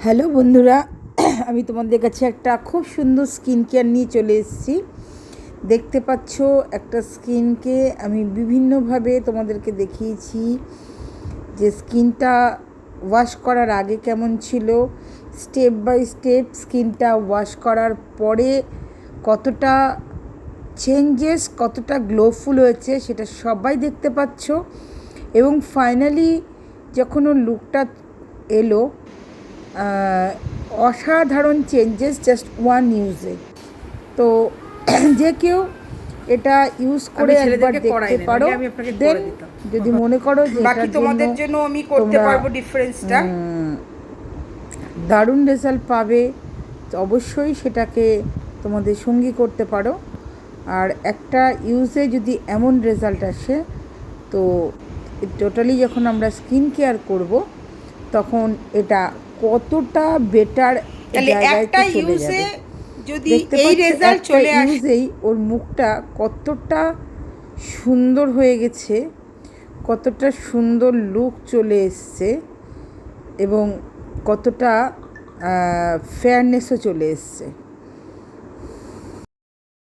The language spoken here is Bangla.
হ্যালো বন্ধুরা, আমি তোমাদের কাছে একটা খুব সুন্দর স্কিন কেয়ার নিয়ে চলে এসেছি। দেখতে পাচ্ছ একটা স্কিনকে আমি বিভিন্নভাবে তোমাদেরকে দেখিয়েছি যে স্কিনটা ওয়াশ করার আগে কেমন ছিল, স্টেপ বাই স্টেপ স্কিনটা ওয়াশ করার পরে কতটা চেঞ্জেস, কতটা গ্লোফুল হয়েছে সেটা সবাই দেখতে পাচ্ছ। এবং ফাইনালি যখন ওর লুকটা এলো, অসাধারণ চেঞ্জেস জাস্ট ওয়ান ইউজে। তো যে কেউ এটা ইউজ করে একবার দেখতে পারো। দেন যদি মনে করো যে বাকি তোমাদের জন্য আমি করতে পারবো ডিফারেন্সটা, দারুণ রেজাল্ট পাবে, তো অবশ্যই সেটাকে তোমাদের সঙ্গী করতে পারো। আর একটা ইউজে যদি এমন রেজাল্ট আসে, তো টোটালি যখন আমরা স্কিন কেয়ার করব তখন এটা কতটা বেটার জায়গায় চলে যাবে। যদি এই রেজাল্ট চলে আসে, ইউজেই ওর মুখটা কতটা সুন্দর হয়ে গেছে, কতটা সুন্দর লুক চলে এসছে এবং কতটা ফেয়ারনেসও চলে এসছে।